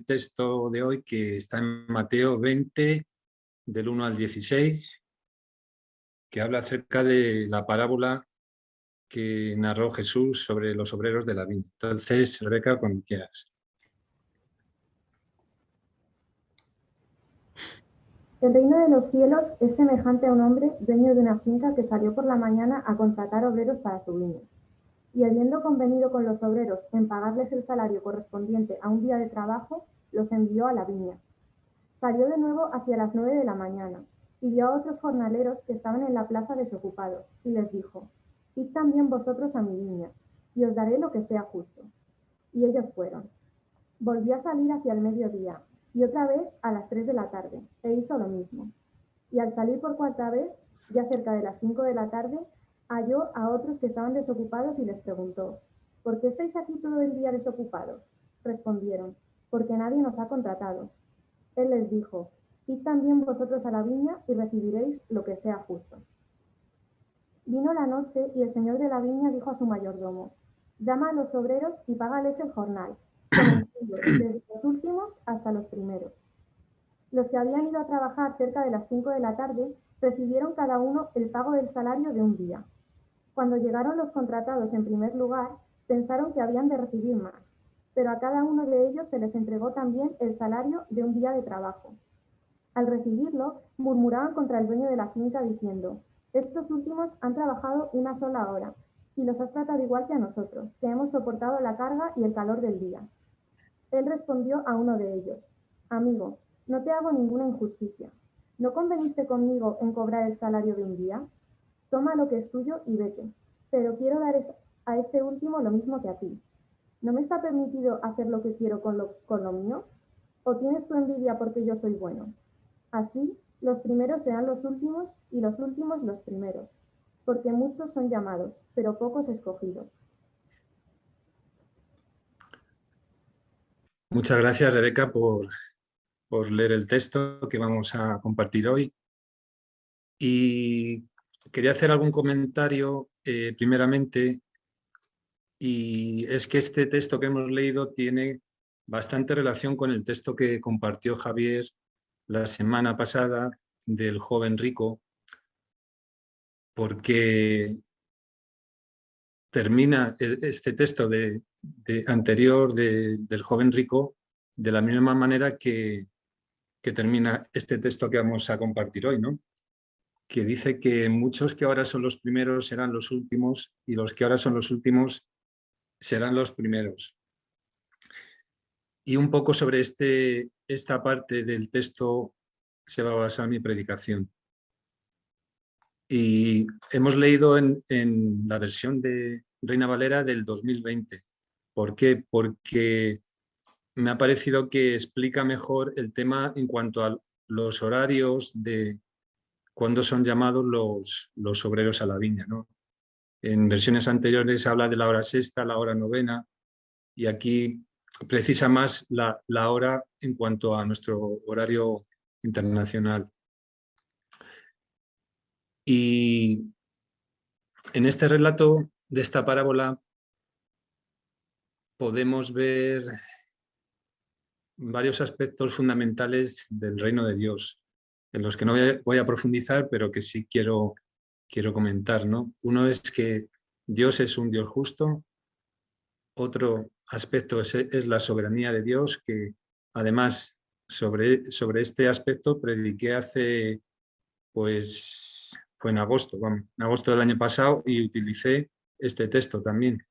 texto de hoy, que está en Mateo 20, del 1 al 16, que habla acerca de la parábola que narró Jesús sobre los obreros de la viña. Entonces, Rebeca, cuando quieras. El reino de los cielos es semejante a un hombre dueño de una finca que salió por la mañana a contratar obreros para su viña. Y habiendo convenido con los obreros en pagarles el salario correspondiente a un día de trabajo, los envió a la viña. Salió de nuevo hacia las 9 de la mañana, y vio a otros jornaleros que estaban en la plaza desocupados, y les dijo: Id también vosotros a mi viña, y os daré lo que sea justo. Y ellos fueron. Volvió a salir hacia el mediodía, y otra vez a las 3 de la tarde, e hizo lo mismo. Y al salir por cuarta vez, ya cerca de las 5 de la tarde, halló a otros que estaban desocupados y les preguntó: ¿Por qué estáis aquí todo el día desocupados? Respondieron: porque nadie nos ha contratado. Él les dijo: Id también vosotros a la viña y recibiréis lo que sea justo. Vino la noche y el señor de la viña dijo a su mayordomo: Llama a los obreros y págales el jornal, comenzando desde los últimos hasta los primeros. Los que habían ido a trabajar cerca de las 5 de la tarde recibieron cada uno el pago del salario de un día. Cuando llegaron los contratados en primer lugar, pensaron que habían de recibir más, pero a cada uno de ellos se les entregó también el salario de un día de trabajo. Al recibirlo, murmuraban contra el dueño de la finca diciendo: Estos últimos han trabajado una sola hora, y los has tratado igual que a nosotros, que hemos soportado la carga y el calor del día. Él respondió a uno de ellos: Amigo, no te hago ninguna injusticia. ¿No conveniste conmigo en cobrar el salario de un día? Toma lo que es tuyo y vete, pero quiero dar a este último lo mismo que a ti. ¿No me está permitido hacer lo que quiero con lo mío? ¿O tienes tu envidia porque yo soy bueno? Así, los primeros serán los últimos y los últimos los primeros, porque muchos son llamados, pero pocos escogidos. Muchas gracias, Rebeca, por leer el texto que vamos a compartir hoy. Y quería hacer algún comentario primeramente, y es que este texto que hemos leído tiene bastante relación con el texto que compartió Javier la semana pasada del joven rico, porque termina este texto anterior del joven rico de la misma manera que termina este texto que vamos a compartir hoy, ¿no? Que dice que muchos que ahora son los primeros serán los últimos y los que ahora son los últimos serán los primeros. Y un poco sobre esta parte del texto se va a basar mi predicación. Y hemos leído en la versión de Reina Valera del 2020. ¿Por qué? Porque me ha parecido que explica mejor el tema en cuanto a los horarios de cuándo son llamados los obreros a la viña, ¿no? En versiones anteriores habla de la hora sexta, la hora novena, y aquí precisa más la hora en cuanto a nuestro horario internacional. Y en este relato de esta parábola podemos ver varios aspectos fundamentales del reino de Dios, en los que no voy a profundizar, pero que sí quiero comentar, ¿no? Uno es que Dios es un Dios justo. Otro aspecto es la soberanía de Dios, que además sobre este aspecto prediqué fue en agosto del año pasado, y utilicé este texto también.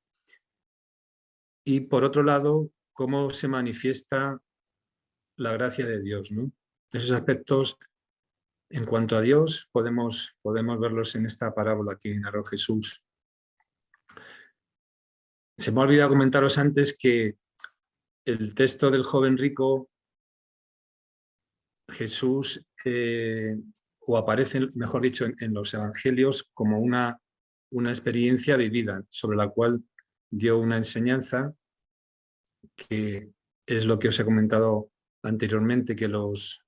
Y por otro lado, cómo se manifiesta la gracia de Dios, ¿no? Esos aspectos en cuanto a Dios podemos verlos en esta parábola que narró Jesús. Se me ha olvidado comentaros antes que el texto del joven rico, Jesús, o aparece, mejor dicho, en los evangelios como una experiencia vivida sobre la cual dio una enseñanza, que es lo que os he comentado anteriormente, que los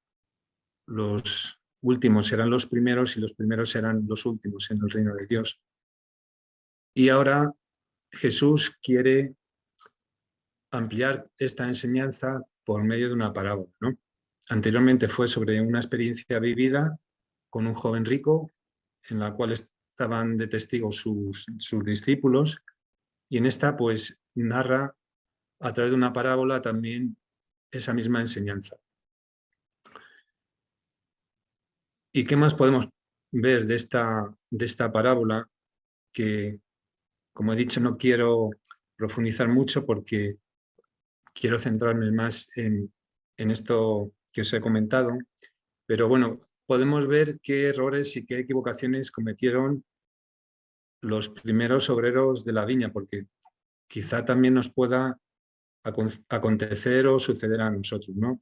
últimos serán los primeros y los primeros serán los últimos en el reino de Dios. Y ahora Jesús quiere ampliar esta enseñanza por medio de una parábola, ¿no? Anteriormente fue sobre una experiencia vivida con un joven rico, en la cual estaban de testigos sus discípulos, y en esta pues narra a través de una parábola también esa misma enseñanza. ¿Y qué más podemos ver de esta parábola? Que, como he dicho, no quiero profundizar mucho porque quiero centrarme más en esto que os he comentado, pero bueno, podemos ver qué errores y qué equivocaciones cometieron los primeros obreros de la viña, porque quizá también nos pueda acontecer o suceder a nosotros, ¿no?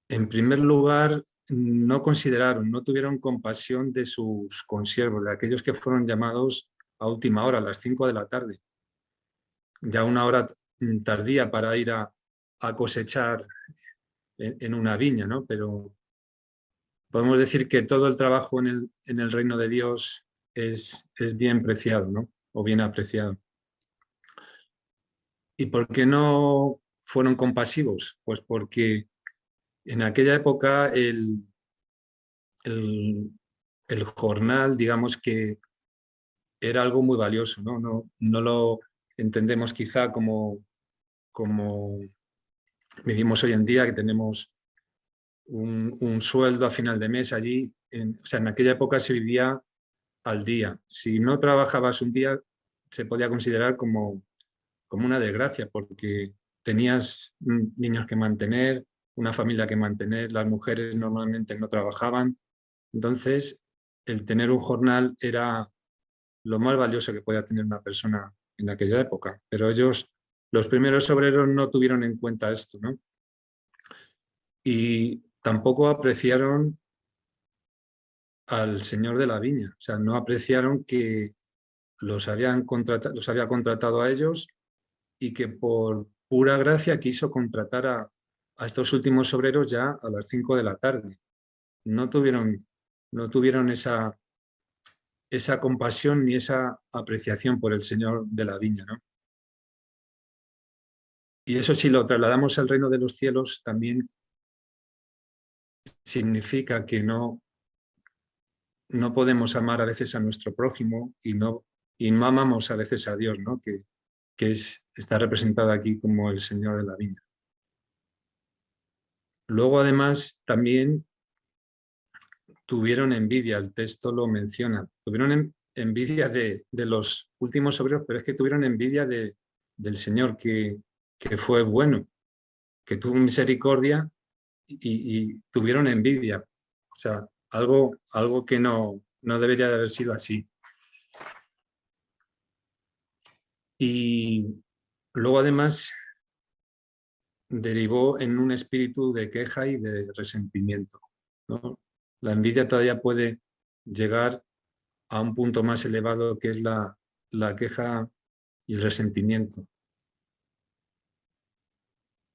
En primer lugar, no consideraron, no tuvieron compasión de sus consiervos, de aquellos que fueron llamados a última hora, a las 5 de la tarde, ya una hora tardía para ir a cosechar en una viña, ¿no? Pero podemos decir que todo el trabajo en el reino de Dios es bien preciado, ¿no? O bien apreciado. ¿Y por qué no fueron compasivos? Pues porque en aquella época el jornal, digamos que era algo muy valioso, ¿no? No lo entendemos quizá como medimos hoy en día, que tenemos un sueldo a final de mes allí. O sea, en aquella época se vivía al día. Si no trabajabas un día, se podía considerar como una desgracia, porque tenías niños que mantener, una familia que mantener, las mujeres normalmente no trabajaban. Entonces, el tener un jornal era lo más valioso que podía tener una persona en aquella época. Pero ellos, los primeros obreros, no tuvieron en cuenta esto, ¿no? Y tampoco apreciaron al señor de la viña. O sea, no apreciaron que los había contratado a ellos y que por pura gracia quiso contratar a estos últimos obreros ya a las 5 de la tarde. No tuvieron esa compasión ni esa apreciación por el Señor de la viña, ¿no? Y eso, si lo trasladamos al reino de los cielos, también significa que no podemos amar a veces a nuestro prójimo y no amamos a veces a Dios, ¿no? Que está representado aquí como el Señor de la viña. Luego, además, también tuvieron envidia, el texto lo menciona, tuvieron envidia de los últimos obreros, pero es que tuvieron envidia del Señor, que fue bueno, que tuvo misericordia y tuvieron envidia. O sea, algo que no debería de haber sido así. Y luego, además, derivó en un espíritu de queja y de resentimiento, ¿no? La envidia todavía puede llegar a un punto más elevado, que es la queja y el resentimiento.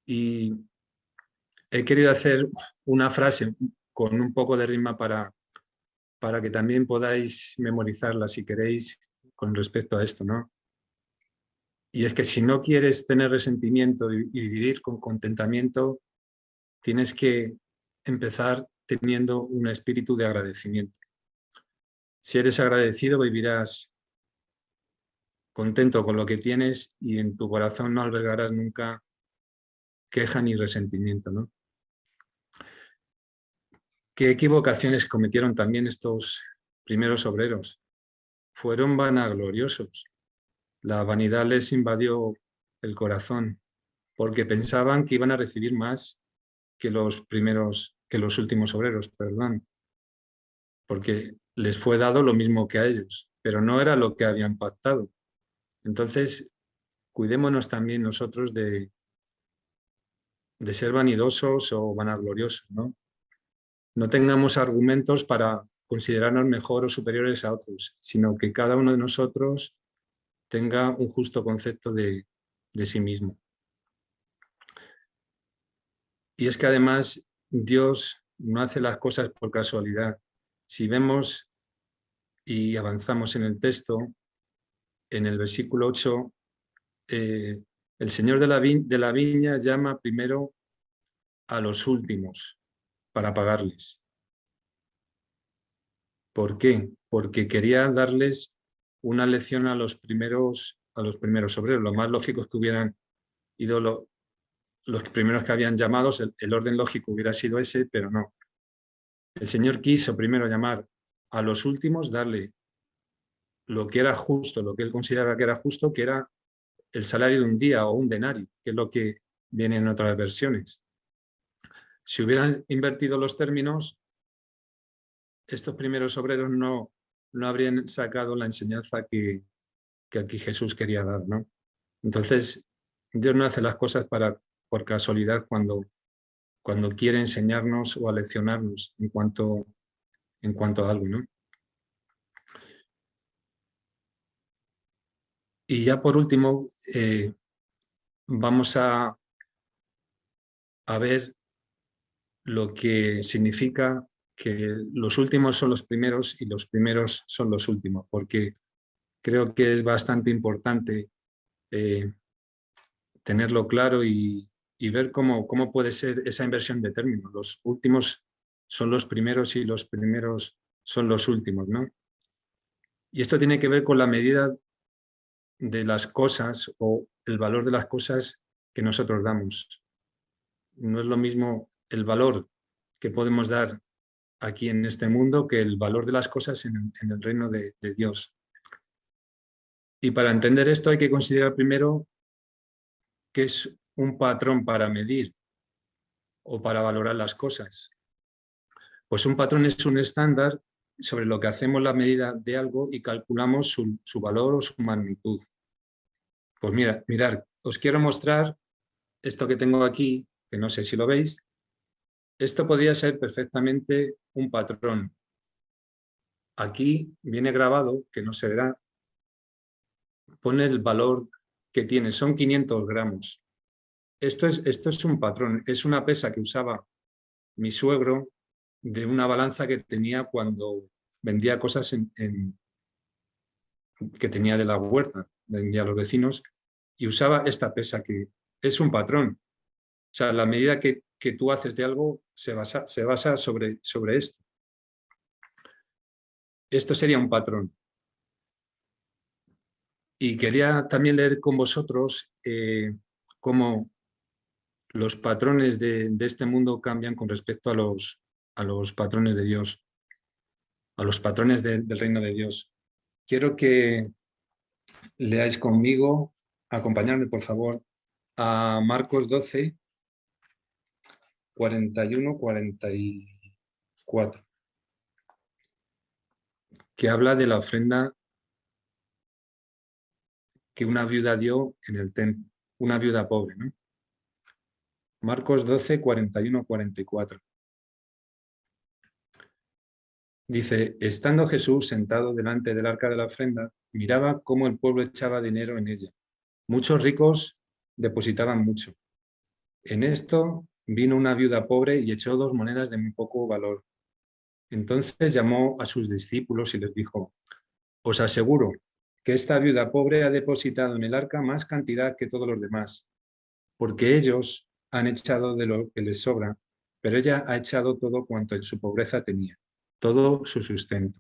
Y he querido hacer una frase con un poco de rima para que también podáis memorizarla si queréis con respecto a esto, ¿no? Y es que si no quieres tener resentimiento y vivir con contentamiento, tienes que empezar teniendo un espíritu de agradecimiento. Si eres agradecido, vivirás contento con lo que tienes y en tu corazón no albergarás nunca queja ni resentimiento, ¿no? ¿Qué equivocaciones cometieron también estos primeros obreros? Fueron vanagloriosos. La vanidad les invadió el corazón porque pensaban que iban a recibir más que los últimos obreros, perdón, porque les fue dado lo mismo que a ellos, pero no era lo que habían pactado. Entonces, cuidémonos también nosotros de ser vanidosos o vanagloriosos, ¿no? No tengamos argumentos para considerarnos mejor o superiores a otros, sino que cada uno de nosotros tenga un justo concepto de sí mismo. Y es que además Dios no hace las cosas por casualidad. Si vemos y avanzamos en el texto, en el versículo 8, El Señor de la viña llama primero a los últimos para pagarles. ¿Por qué? Porque quería darles una lección a los primeros obreros. Lo más lógico es que hubieran ido los primeros que habían llamados, el orden lógico hubiera sido ese, pero no. El Señor quiso primero llamar a los últimos, darle lo que era justo, lo que él consideraba que era justo, que era el salario de un día o un denario, que es lo que viene en otras versiones. Si hubieran invertido los términos, estos primeros obreros no habrían sacado la enseñanza que aquí Jesús quería dar, ¿no? Entonces, Dios no hace las cosas por casualidad cuando quiere enseñarnos o aleccionarnos en cuanto a algo, ¿no? Y ya por último, vamos a ver lo que significa que los últimos son los primeros y los primeros son los últimos, porque creo que es bastante importante tenerlo claro y ver cómo puede ser esa inversión de términos. Los últimos son los primeros y los primeros son los últimos, ¿no? Y esto tiene que ver con la medida de las cosas o el valor de las cosas que nosotros damos. No es lo mismo el valor que podemos dar aquí en este mundo que el valor de las cosas en el reino de Dios. Y para entender esto hay que considerar primero qué es un patrón para medir o para valorar las cosas. Pues un patrón es un estándar sobre lo que hacemos la medida de algo y calculamos su valor o su magnitud. Pues mirad, os quiero mostrar esto que tengo aquí, que no sé si lo veis. Esto podría ser perfectamente un patrón. Aquí viene grabado, que no se verá, pone el valor que tiene, son 500 gramos. Esto es un patrón, es una pesa que usaba mi suegro de una balanza que tenía cuando vendía cosas que tenía de la huerta, vendía a los vecinos, y usaba esta pesa que es un patrón. O sea, la medida que tú haces de algo se basa sobre esto. Esto sería un patrón. Y quería también leer con vosotros cómo los patrones de este mundo cambian con respecto a los patrones de Dios, a los patrones del reino de Dios. Quiero que leáis conmigo, acompañadme por favor, a Marcos 12, 41, 44, que habla de la ofrenda que una viuda dio en el templo, una viuda pobre, ¿no? Marcos 12, 41, 44. Dice, estando Jesús sentado delante del arca de la ofrenda, miraba cómo el pueblo echaba dinero en ella. Muchos ricos depositaban mucho. En esto vino una viuda pobre y echó 2 monedas de muy poco valor. Entonces llamó a sus discípulos y les dijo, os aseguro que esta viuda pobre ha depositado en el arca más cantidad que todos los demás, porque ellos han echado de lo que les sobra, pero ella ha echado todo cuanto en su pobreza tenía, todo su sustento.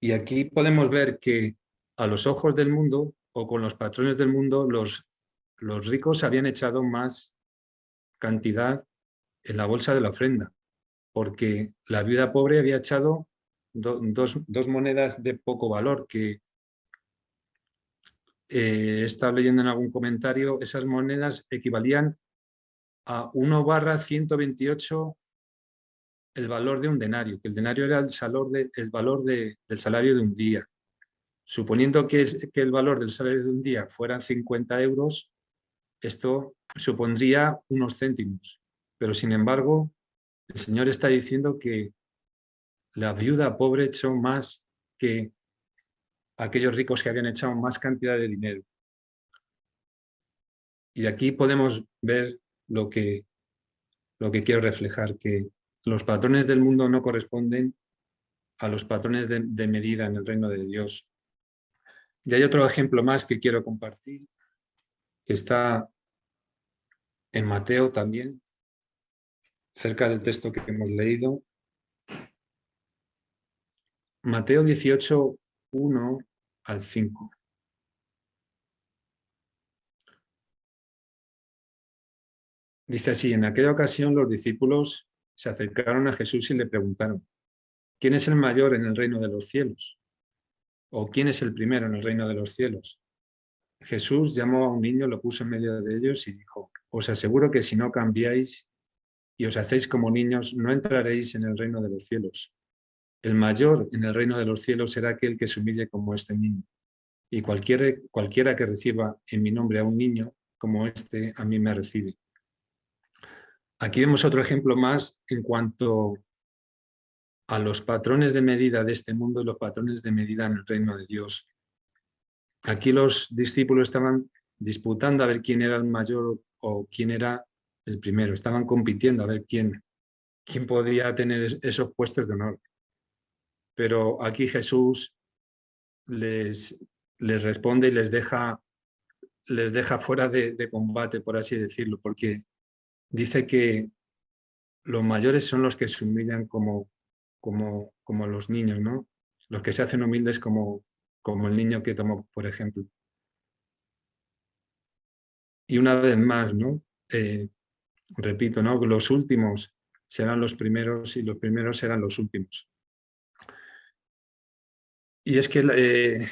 Y aquí podemos ver que a los ojos del mundo o con los patrones del mundo, los ricos habían echado más cantidad en la bolsa de la ofrenda, porque la viuda pobre había echado dos monedas de poco valor que he estado leyendo en algún comentario, esas monedas equivalían a 1/128 el valor de un denario, que el denario era el valor del salario de un día. Suponiendo que el valor del salario de un día fueran 50 euros, esto supondría unos céntimos. Pero sin embargo, el Señor está diciendo que la viuda pobre echó más que aquellos ricos que habían echado más cantidad de dinero. Y aquí podemos ver lo que quiero reflejar, que los patrones del mundo no corresponden a los patrones de medida en el reino de Dios. Y hay otro ejemplo más que quiero compartir, que está en Mateo también, cerca del texto que hemos leído. Mateo 18, 1 al 5. Dice así: en aquella ocasión los discípulos se acercaron a Jesús y le preguntaron: ¿quién es el mayor en el reino de los cielos? ¿O quién es el primero en el reino de los cielos? Jesús llamó a un niño, lo puso en medio de ellos y dijo: os aseguro que si no cambiáis y os hacéis como niños, no entraréis en el reino de los cielos. El mayor en el reino de los cielos será aquel que se humille como este niño. Y cualquiera que reciba en mi nombre a un niño como este, a mí me recibe. Aquí vemos otro ejemplo más en cuanto a los patrones de medida de este mundo y los patrones de medida en el reino de Dios. Aquí los discípulos estaban disputando a ver quién era el mayor o quién era el primero. Estaban compitiendo a ver quién podía tener esos puestos de honor. Pero aquí Jesús les responde y les deja fuera de combate, por así decirlo, porque dice que los mayores son los que se humillan como los niños, ¿no? Los que se hacen humildes como el niño que tomó, por ejemplo. Y una vez más, ¿no? Repito, ¿no? Los últimos serán los primeros y los primeros serán los últimos. Y es que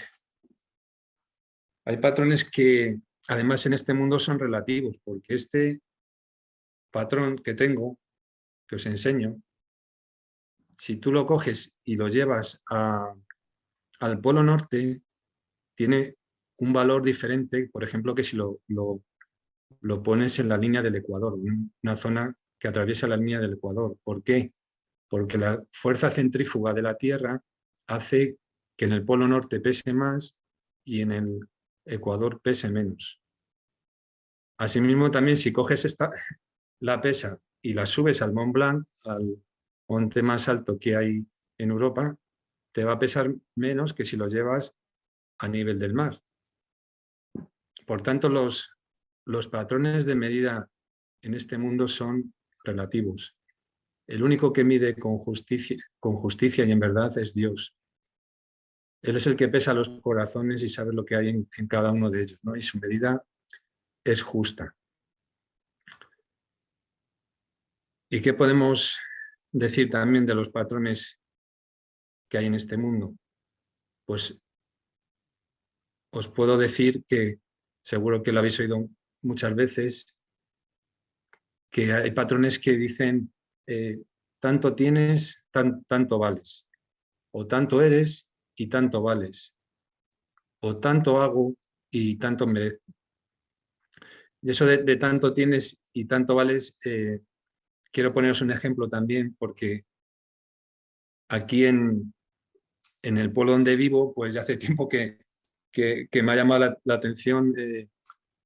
hay patrones que además en este mundo son relativos, porque este patrón que tengo, que os enseño, si tú lo coges y lo llevas al Polo Norte, tiene un valor diferente, por ejemplo, que si lo pones en la línea del Ecuador, una zona que atraviesa la línea del Ecuador. ¿Por qué? Porque la fuerza centrífuga de la Tierra hace que en el Polo Norte pese más y en el Ecuador pese menos. Asimismo, también si coges la pesa y la subes al Mont Blanc, al monte más alto que hay en Europa, te va a pesar menos que si lo llevas a nivel del mar. Por tanto, los patrones de medida en este mundo son relativos. El único que mide con justicia y en verdad es Dios. Él es el que pesa los corazones y sabe lo que hay en cada uno de ellos, ¿no? Y su medida es justa. ¿Y qué podemos decir también de los patrones que hay en este mundo? Pues os puedo decir que, seguro que lo habéis oído muchas veces, que hay patrones que dicen tanto tienes, tanto vales, o tanto eres y tanto vales, o tanto hago y tanto merezco. Y eso de tanto tienes y tanto vales, quiero poneros un ejemplo también, porque aquí en el pueblo donde vivo, pues ya hace tiempo que me ha llamado la atención,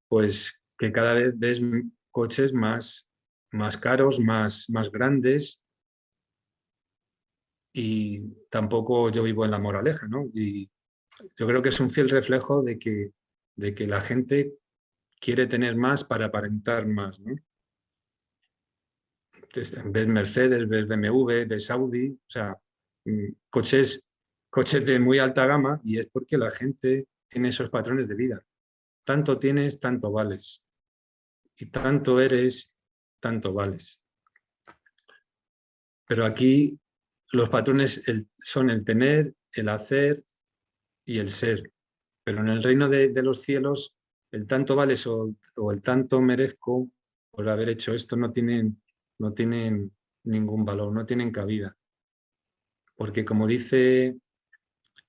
pues que cada vez ves coches más caros, más grandes, y tampoco yo vivo en La Moraleja, ¿no? Y yo creo que es un fiel reflejo de que la gente quiere tener más para aparentar más, ¿no? Entonces, ves Mercedes, ves BMW, ves Audi, o sea, coches de muy alta gama, y es porque la gente tiene esos patrones de vida. Tanto tienes, tanto vales. Y tanto eres, tanto vales. Pero aquí los patrones son el tener, el hacer y el ser. Pero en el reino de los cielos, el tanto vales o el tanto merezco por haber hecho esto no tienen ningún valor, no tienen cabida. Porque como dice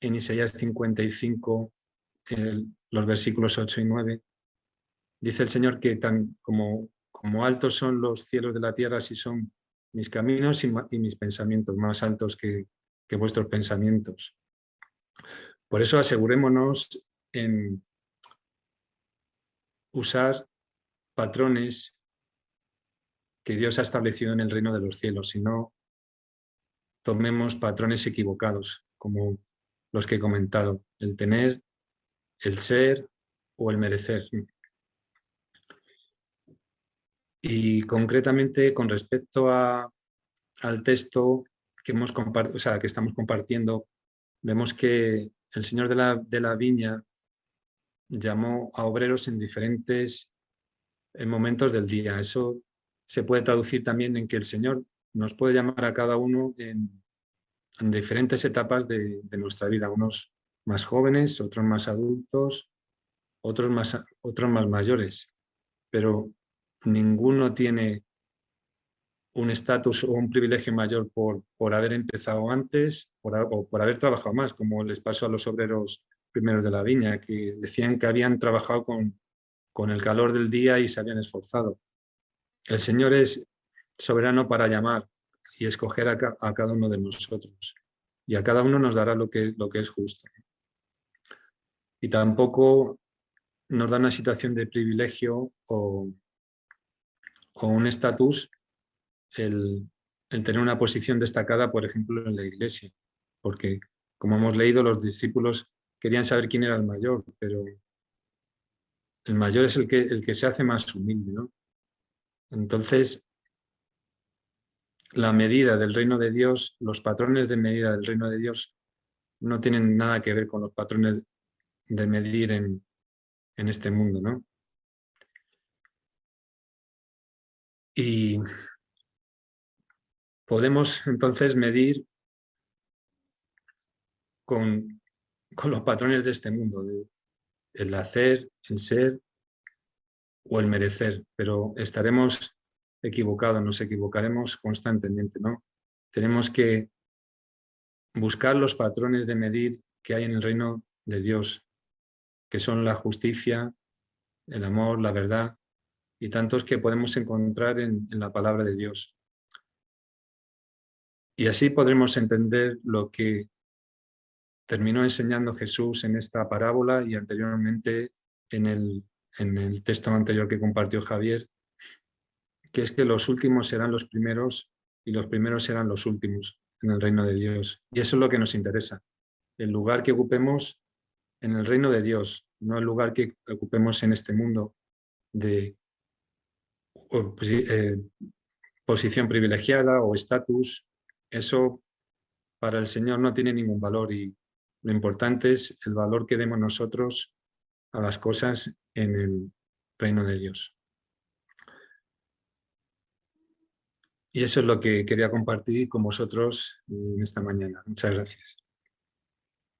en Isaías 55, los versículos 8 y 9, dice el Señor que tan como altos son los cielos de la tierra, así son mis caminos y mis pensamientos, más altos que vuestros pensamientos. Por eso asegurémonos en usar patrones que Dios ha establecido en el reino de los cielos, si no tomemos patrones equivocados, como los que he comentado, el tener, el ser o el merecer. Y concretamente con respecto al texto que que estamos compartiendo, vemos que el Señor de la viña llamó a obreros en diferentes momentos del día. Eso se puede traducir también en que el Señor nos puede llamar a cada uno en diferentes etapas de nuestra vida, unos más jóvenes, otros más adultos, otros más mayores, pero ninguno tiene un estatus o un privilegio mayor por haber empezado antes o por haber trabajado más, como les pasó a los obreros primeros de la viña, que decían que habían trabajado con el calor del día y se habían esforzado. El Señor es soberano para llamar y escoger a cada uno de nosotros, y a cada uno nos dará lo que es justo. Y tampoco nos da una situación de privilegio o un estatus el tener una posición destacada, por ejemplo, en la iglesia, porque, como hemos leído, los discípulos querían saber quién era el mayor, pero el mayor es el que se hace más humilde, ¿no? Entonces, la medida del reino de Dios, los patrones de medida del reino de Dios no tienen nada que ver con los patrones de medir en este mundo, ¿no? Y podemos entonces medir con los patrones de este mundo, el hacer, el ser o el merecer, pero estaremos equivocados, nos equivocaremos constantemente, ¿no? Tenemos que buscar los patrones de medir que hay en el reino de Dios, que son la justicia, el amor, la verdad y tantos que podemos encontrar en la palabra de Dios. Y así podremos entender lo que terminó enseñando Jesús en esta parábola y anteriormente en el texto anterior que compartió Javier, que es que los últimos serán los primeros y los primeros serán los últimos en el reino de Dios. Y eso es lo que nos interesa, el lugar que ocupemos en el reino de Dios, no el lugar que ocupemos en este mundo de posición privilegiada o estatus. Eso para el Señor no tiene ningún valor, y lo importante es el valor que demos nosotros a las cosas en el reino de Dios. Y eso es lo que quería compartir con vosotros en esta mañana. Muchas gracias.